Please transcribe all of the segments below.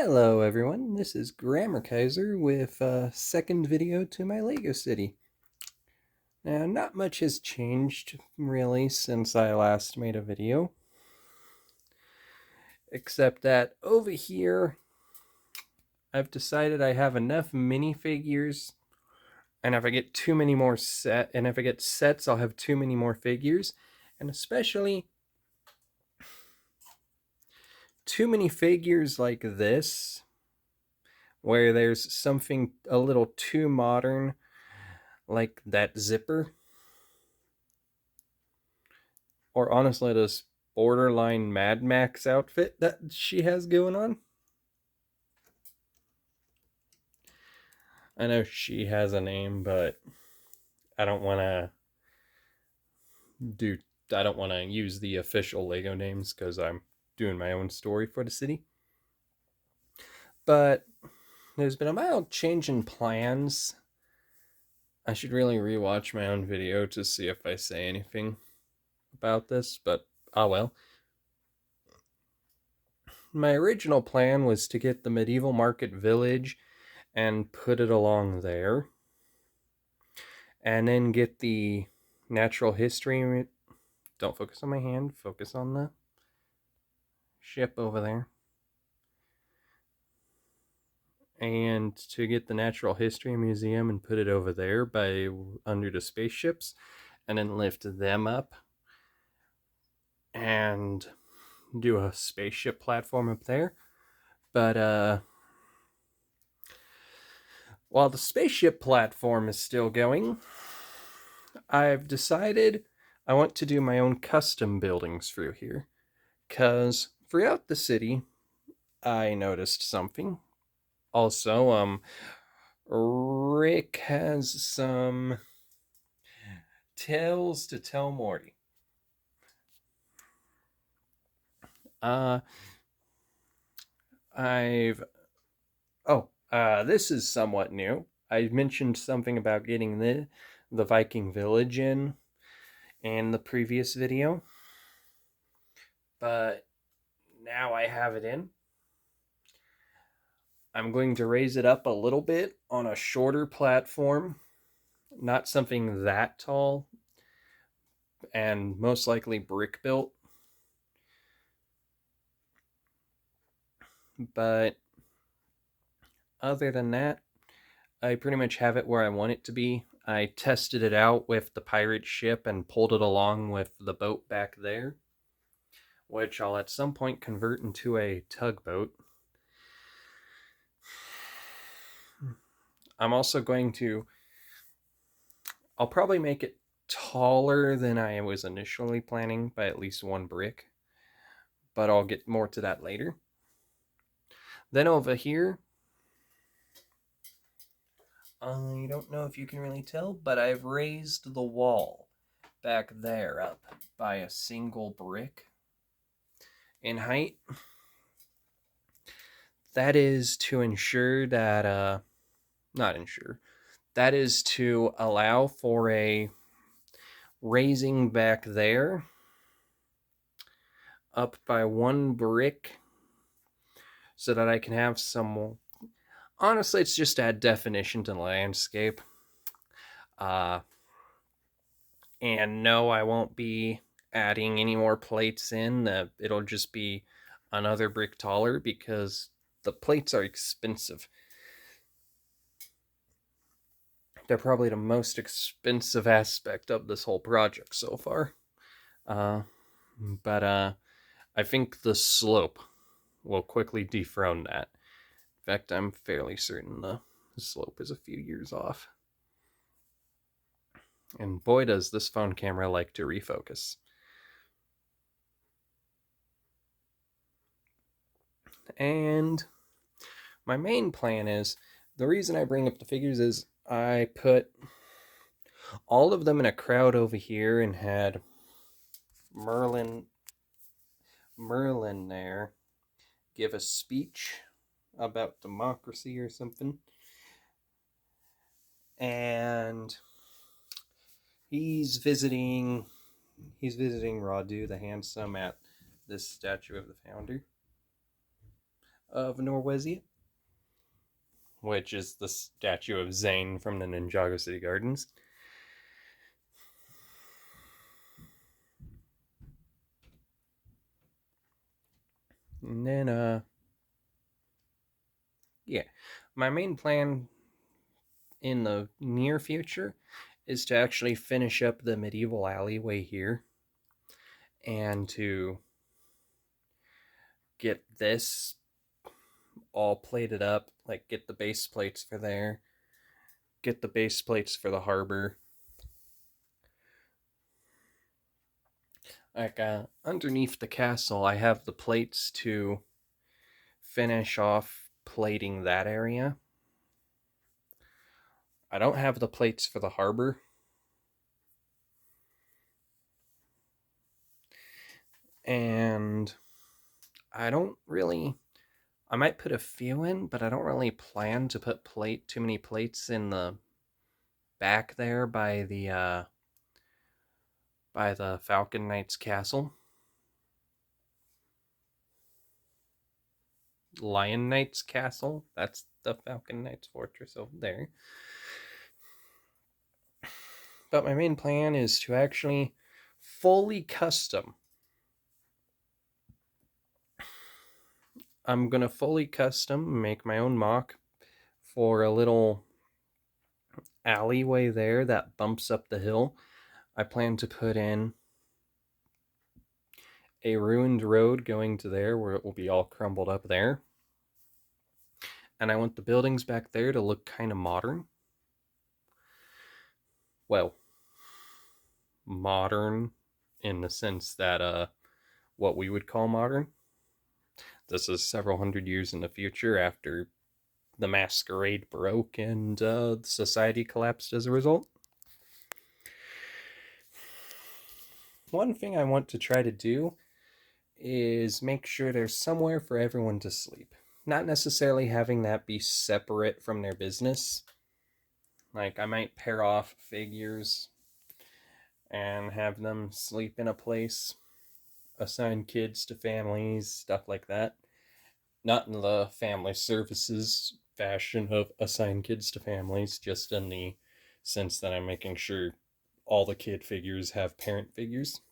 Hello everyone, this is Grammar Kaiser with a second video to my Lego City. Now, not much has changed really since I last made a video, except that over here I've decided I have enough minifigures, and if I get too many more if I get sets, I'll have too many more figures, and especially too many figures like this, where there's something a little too modern, like that zipper. Or honestly, this borderline Mad Max outfit that she has going on. I know she has a name, but I don't want to do. I don't want to use the official Lego names because I'm doing my own story for the city. But there's been a mild change in plans. I should really rewatch my own video to see if I say anything about this, but well. My original plan was to get the medieval market village and put it along there, and then get the natural history. Don't focus on my hand, focus on the ship over there. And to get the natural history museum and put it over there by under the spaceships, and then lift them up and do a spaceship platform up there. But while the spaceship platform is still going, I've decided I want to do my own custom buildings through here. Because throughout the city, I noticed something. Also, Rick has some tales to tell Morty. Uh, I've this is somewhat new. I mentioned something about getting the Viking village in the previous video, but now I have it in. I'm going to raise it up a little bit on a shorter platform, not something that tall, and most likely brick built. But other than that, I pretty much have it where I want it to be. I tested it out with the pirate ship and pulled it along with the boat back there, which I'll at some point convert into a tugboat. I'm also going to. I'll probably make it taller than I was initially planning by at least one brick, but I'll get more to that later. Then over here, I don't know if you can really tell, but I've raised the wall back there up by a single brick in height. That is to ensure that, not ensure, that is to allow for a raising back there up by one brick so that I can have some. Honestly, it's just add definition to the landscape. And no, I won't be adding any more plates in. It'll just be another brick taller because the plates are expensive. They're probably the most expensive aspect of this whole project so far. But I think the slope will quickly dethrone that. In fact, I'm fairly certain the slope is a few years off. And boy, does this phone camera like to refocus. And my main plan is, the reason I bring up the figures is I put all of them in a crowd over here and had Merlin there give a speech about democracy or something. And he's visiting Radu the Handsome at this statue of the founder. of Norwesia, which is the statue of Zane from the Ninjago City Gardens. And then, yeah, my main plan in the near future is to actually finish up the medieval alleyway here and to get this all plated up, like get the base plates for there, get the base plates for the harbor. Like underneath the castle, I have the plates to finish off plating that area. I don't have the plates for the harbor. And I don't really, I might put a few in, but I don't really plan to put too many plates in the back there by the Falcon Knight's castle. Lion Knight's castle. That's the Falcon Knight's fortress over there. But my main plan is to actually fully custom. I'm going to fully custom make my own mock for a little alleyway there that bumps up the hill. I plan to put in a ruined road going to there where it will be all crumbled up there. And I want the buildings back there to look kind of modern. Well, modern in the sense that what we would call modern. This is several hundred years in the future after the masquerade broke and society collapsed as a result. One thing I want to try to do is make sure there's somewhere for everyone to sleep. Not necessarily having that be separate from their business. Like, I might pair off figures and have them sleep in a place, assign kids to families, stuff like that. Not in the family services fashion of assign kids to families, just in the sense that I'm making sure all the kid figures have parent figures.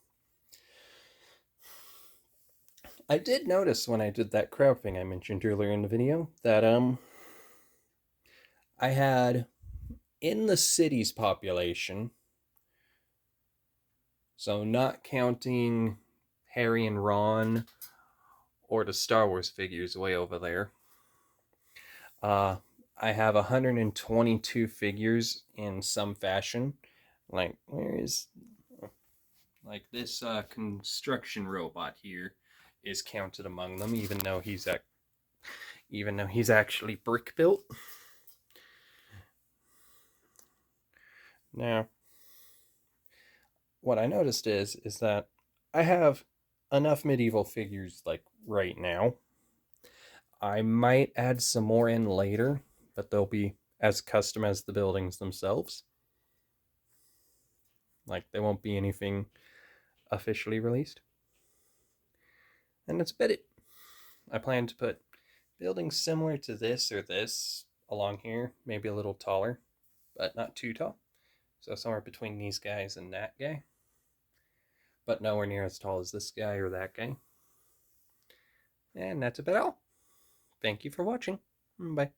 I did notice when I did that crowd thing I mentioned earlier in the video that I had in the city's population, so not counting Harry and Ron or the Star Wars figures way over there, uh, I have 122 figures in some fashion. Like, where is, like, this construction robot here is counted among them, even though he's actually brick built. Now, what I noticed is that I have enough medieval figures like right now. I might add some more in later, but they'll be as custom as the buildings themselves. Like, there won't be anything officially released. And that's about it. I plan to put buildings similar to this or this along here, maybe a little taller, but not too tall. So somewhere between these guys and that guy, but nowhere near as tall as this guy or that guy. And that's about all. Thank you for watching. Bye.